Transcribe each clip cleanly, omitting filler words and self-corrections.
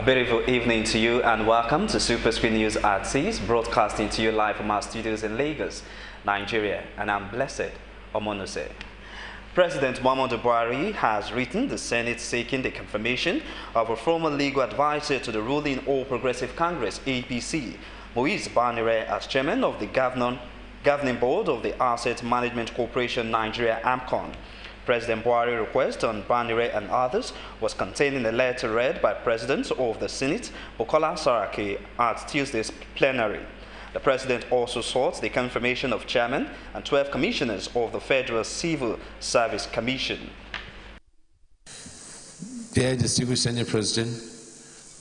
beautiful evening to you and welcome to Superscreen News at 6, broadcasting to you live from our studios in Lagos, Nigeria, and I'm Blessed Omonose. President Muhammadu Buhari has written the Senate seeking the confirmation of a former legal advisor to the ruling All Progressive Congress, APC, Moise Banire, as chairman of the governing board of the Asset Management Corporation Nigeria, AMCON. President Buhari's request on Banire and others was contained in a letter read by President of the Senate, Bukola Saraki, at Tuesday's plenary. The President also sought the confirmation of chairman and 12 commissioners of the Federal Civil Service Commission. Dear distinguished Senate President,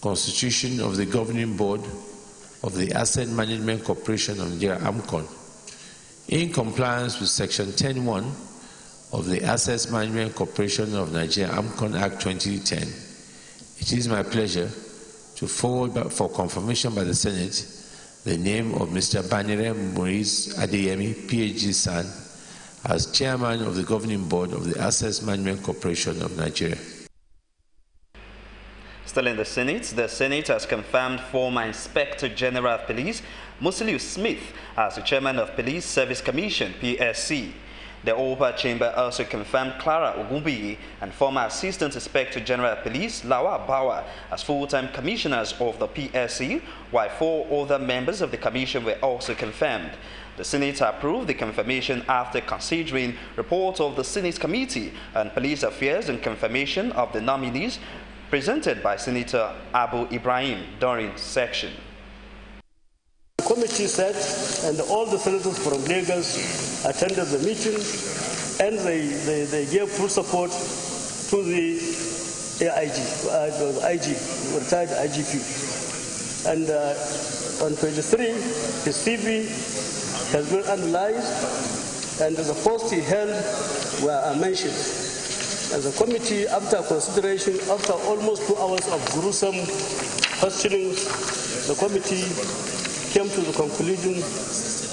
Constitution of the Governing Board of the Asset Management Corporation of Nigeria, AMCON, in compliance with Section 10(1) of the Asset Management Corporation of Nigeria, AMCON Act 2010, it is my pleasure to forward for confirmation by the Senate the name of Mr. Banire Maurice Adeyemi, PhD son, as chairman of the governing board of the Asset Management Corporation of Nigeria. Still in the Senate has confirmed former Inspector General of Police Musiliu Smith as the chairman of Police Service Commission, PSC. The upper chamber also confirmed Clara Ogunbiyi and former Assistant Inspector General of Police Lawa Bawa as full-time commissioners of the PSC, while 4 other members of the commission were also confirmed. The Senate approved the confirmation after considering report of the Senate Committee on Police Affairs and confirmation of the nominees presented by Senator Abu Ibrahim during section. The committee sat and all the senators from Lagos attended the meeting, and they gave full support to the AIG, retired IGP. And on page 3, his CV has been analyzed, and the posts he held were mentioned. As a committee, after consideration, after almost 2 hours of gruesome questioning, the committee came to the conclusion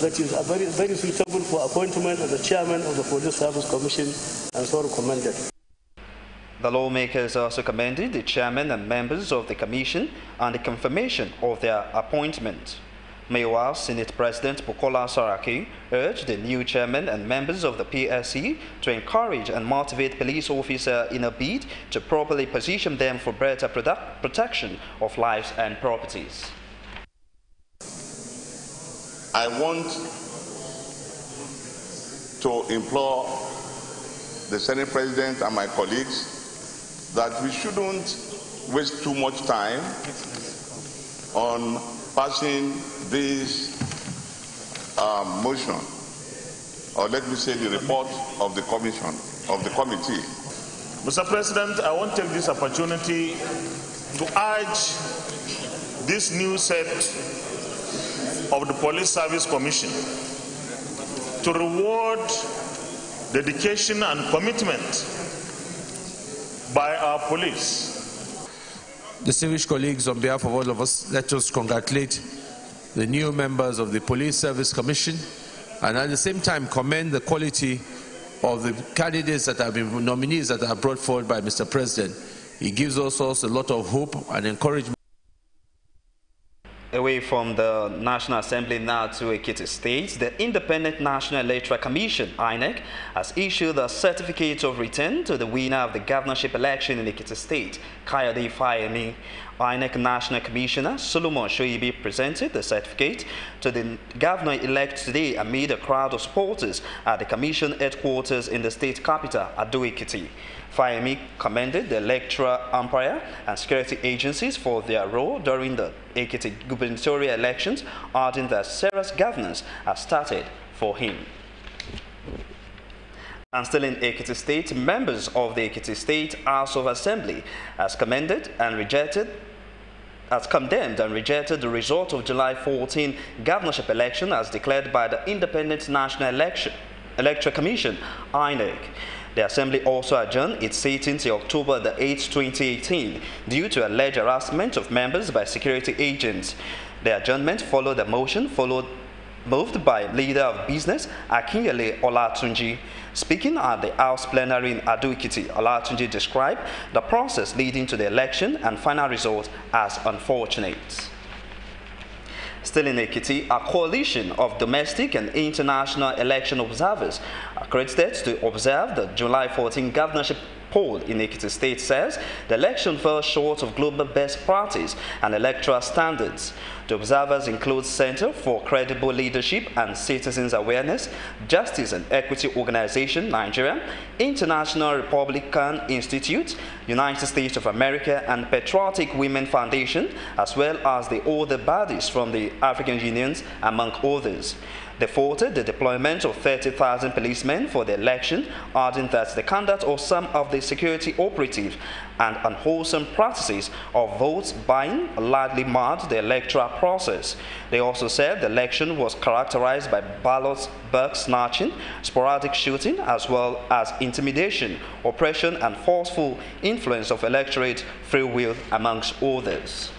that he is very, very suitable for appointment as the chairman of the Police Service Commission, and so recommended. The lawmakers also commended the chairman and members of the commission on the confirmation of their appointment. Meanwhile, Senate President Bukola Saraki urged the new chairman and members of the PSC to encourage and motivate police officers in a bid to properly position them for better protection of lives and properties. I want to implore the Senate President and my colleagues that we shouldn't waste too much time on passing this motion, or let me say the report of the commission, of the committee. Mr. President, I want to take this opportunity to urge this new set of the Police Service Commission to reward dedication and commitment by our police. Distinguished colleagues, on behalf of all of us, let us congratulate the new members of the Police Service Commission and at the same time commend the quality of the candidates that have been nominees that are brought forward by Mr. President. It gives us also a lot of hope and encouragement. Away from the National Assembly now to Ekiti State, the Independent National Electoral Commission, INEC, has issued a certificate of return to the winner of the governorship election in Ekiti State, Kayode Fayemi. INEC National Commissioner Solomon Shoibi presented the certificate to the governor-elect today amid a crowd of supporters at the commission headquarters in the state capital, Ado-Ekiti. Fayemi commended the electoral umpire and security agencies for their role during the Ekiti gubernatorial elections, adding that serious governance has started for him. And still in Ekiti State, members of the Ekiti State House of Assembly has condemned and rejected the result of July 14 governorship election as declared by the Independent National Electoral Commission, INEC. The Assembly also adjourned its sitting till October the 8th, 2018 due to alleged harassment of members by security agents. The adjournment followed a motion moved by leader of business Akinyele Olatunji. Speaking at the House plenary in Ado-Ekiti, Olatunji described the process leading to the election and final result as unfortunate. Still in Ekiti, a coalition of domestic and international election observers accredited to observe the July 14 governorship poll in Ekiti State says the election fell short of global best practice and electoral standards. The observers include Center for Credible Leadership and Citizens Awareness, Justice and Equity Organization, Nigeria, International Republican Institute, United States of America, and Patriotic Women Foundation, as well as the other bodies from the African Union, among others. They faulted the deployment of 30,000 policemen for the election, adding that the conduct of some of the security operatives and unwholesome practices of vote buying largely marred the electoral process. They also said the election was characterized by ballot box snatching, sporadic shooting, as well as intimidation, oppression, and forceful influence of electorate free will, amongst others.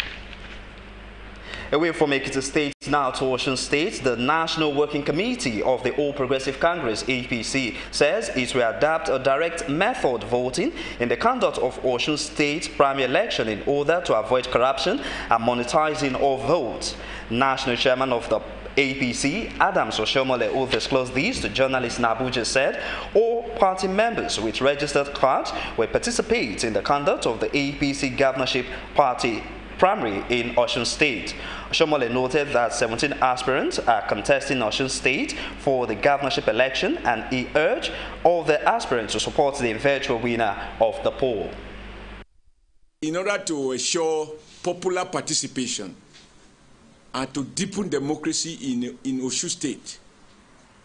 Away from Ekiti State now to Osun State, the National Working Committee of the All Progressive Congress (APC) says it will adopt a direct method voting in the conduct of Osun State primary election in order to avoid corruption and monetizing of votes. National Chairman of the APC, Adams Oshomole, who disclosed this to journalists in Abuja, said all party members with registered cards will participate in the conduct of the APC governorship party primary in Osun State. Oshomole noted that 17 aspirants are contesting Osun State for the governorship election, and he urged all the aspirants to support the eventual winner of the poll. In order to ensure popular participation and to deepen democracy in Osun State,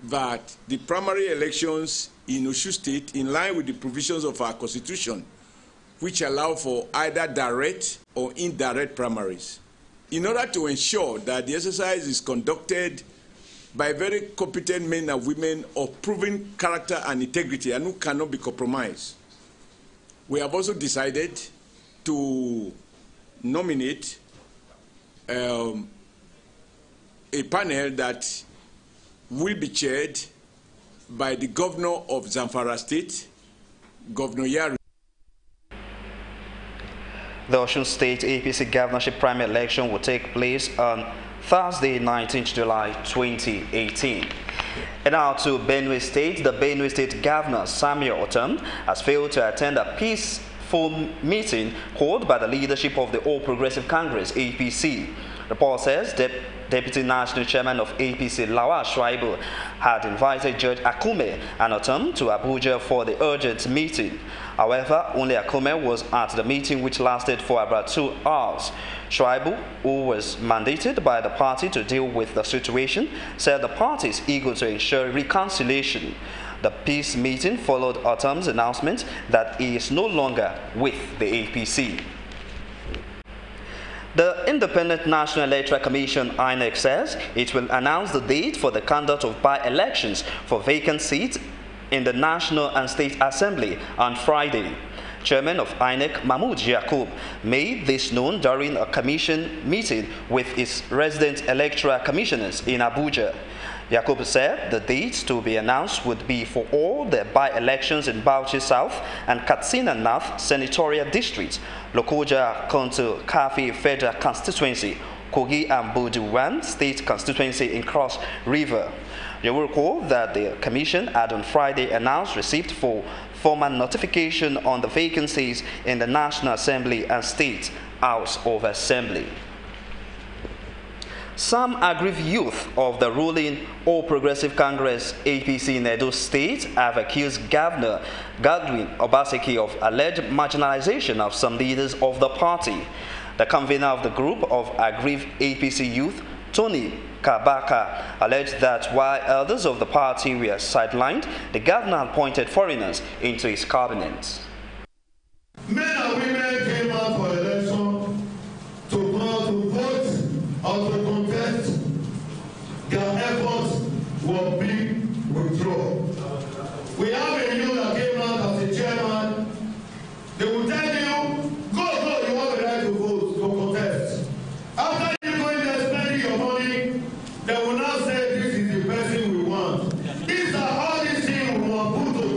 that the primary elections in Osun State, in line with the provisions of our constitution, which allow for either direct or indirect primaries, in order to ensure that the exercise is conducted by very competent men and women of proven character and integrity and who cannot be compromised. We have also decided to nominate a panel that will be chaired by the governor of Zamfara State, Governor Yari. The Osun State APC governorship primary election will take place on Thursday, 19th July 2018. And now to Benue State. The Benue State Governor, Samuel Otom, has failed to attend a peaceful meeting called by the leadership of the All Progressive Congress, APC. The report says Deputy National Chairman of APC, Lawal Shuaibu, had invited Judge Akume and Otom to Abuja for the urgent meeting. However, only Akume was at the meeting, which lasted for about 2 hours. Shuaibu, who was mandated by the party to deal with the situation, said the party is eager to ensure reconciliation. The peace meeting followed Otom's announcement that he is no longer with the APC. The Independent National Electoral Commission, INEC, says it will announce the date for the conduct of by-elections for vacant seats in the National and State Assembly on Friday. Chairman of INEC, Mahmoud Yakub, made this known during a commission meeting with its resident electoral commissioners in Abuja. Yakub said the dates to be announced would be for all the by-elections in Bauchi South and Katsina North Senatorial Districts, Lokoja Kontu Kafi Federal Constituency, Kogi and Buduwan State Constituency in Cross River. You will recall that the Commission had on Friday announced receipt for formal notification on the vacancies in the National Assembly and State House of Assembly. Some aggrieved youth of the ruling All Progressive Congress APC in Edo State have accused Governor Godwin Obaseki of alleged marginalization of some leaders of the party. The convener of the group of aggrieved APC youth, Tony Kabaka, alleged that while elders of the party were sidelined, the governor appointed foreigners into his cabinet. Men and women came out for election to vote or to contest. Their efforts were being withdrawn. We have a youth that came out as a chairman. They will tell you, go, you have the right to vote, to contest. After you go in there spending your money, they will now say this is the person we want. These are all these things we want put to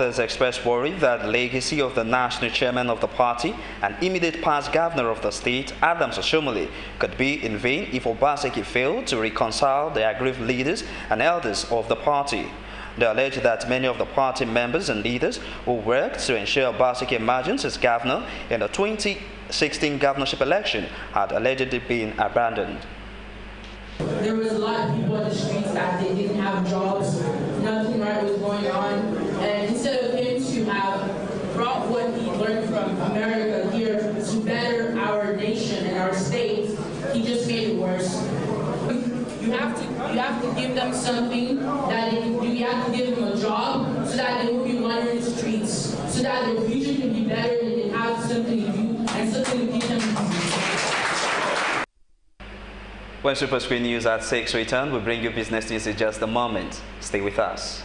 Others expressed worry that the legacy of the national chairman of the party and immediate past governor of the state, Adams Oshiomhole, could be in vain if Obaseki failed to reconcile the aggrieved leaders and elders of the party. They allege that many of the party members and leaders who worked to ensure Obaseki emergence as governor in the 2016 governorship election had allegedly been abandoned. There was a lot of people on the streets that they didn't have jobs, nothing right was going on, and instead of him to have brought what he learned from America here to better our nation and our state, he just made it worse. You have to give them something that they can do. You have to give them a job so that they will be wandering the streets, so that their future can be better and they can have something to do and something to keep them busy. When Superscreen News at 6 return, we'll bring you business news in just a moment. Stay with us.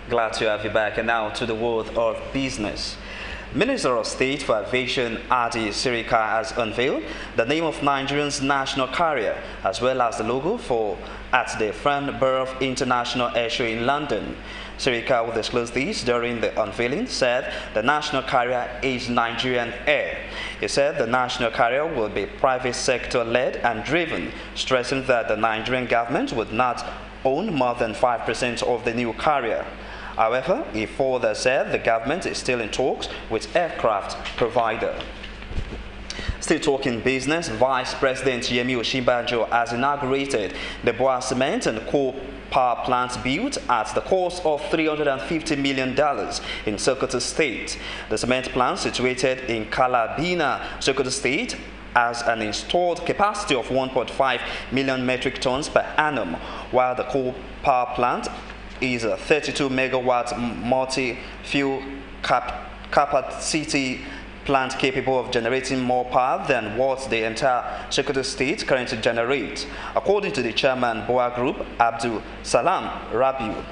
Glad to have you back. And now to the world of business. Minister of State for Aviation Adi Sirika has unveiled the name of Nigeria's national carrier as well as the logo at the Farnborough International Air Show in London. Sirika will disclose this during the unveiling, said the national carrier is Nigerian Air. He said the national carrier will be private sector led and driven, stressing that the Nigerian government would not own more than 5% of the new carrier. However, he further said the government is still in talks with aircraft provider. Still talking business, Vice President Yemi Osinbajo has inaugurated the Boa Cement and Coal Power Plant built at the cost of $350 million in Sokoto State. The cement plant, situated in Kalabina, Sokoto State, has an installed capacity of 1.5 million metric tons per annum, while the coal power plant is a 32 megawatt multi-fuel capacity plant capable of generating more power than what the entire Sokoto State currently generates, according to the chairman Boa Group, Abdul Salam Rabiu.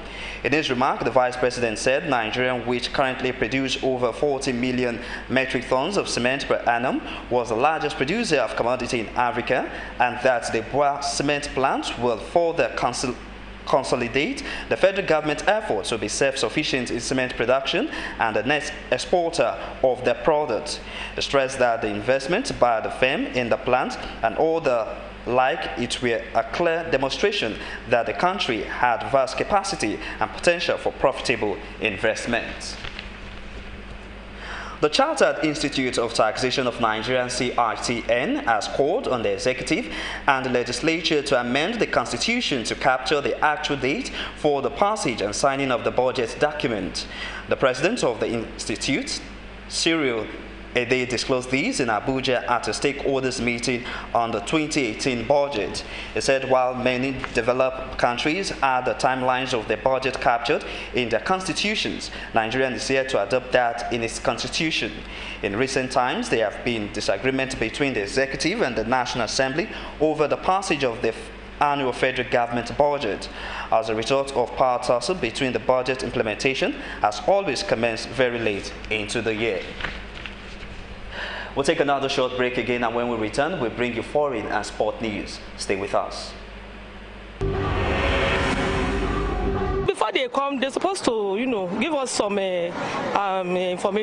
In his remark, the Vice President said Nigeria, which currently produces over 40 million metric tons of cement per annum, was the largest producer of commodity in Africa, and that the Boa Cement plant will further consolidate the federal government efforts to be self-sufficient in cement production and the net exporter of their product. He stressed that the investment by the firm in the plant and all the like it were a clear demonstration that the country had vast capacity and potential for profitable investment. The Chartered Institute of Taxation of Nigeria, CITN, has called on the executive and the legislature to amend the constitution to capture the actual date for the passage and signing of the budget document. The president of the institute, Cyril They disclosed these in Abuja at a stakeholders meeting on the 2018 budget. He said while many developed countries had the timelines of their budget captured in their constitutions, Nigeria is yet to adopt that in its constitution. In recent times, there have been disagreements between the executive and the National Assembly over the passage of the annual federal government budget. As a result of power tussle between the budget implementation has always commenced very late into the year. We'll take another short break again, and when we return, we'll bring you foreign and sport news. Stay with us. Before they come, they're supposed to, give us some information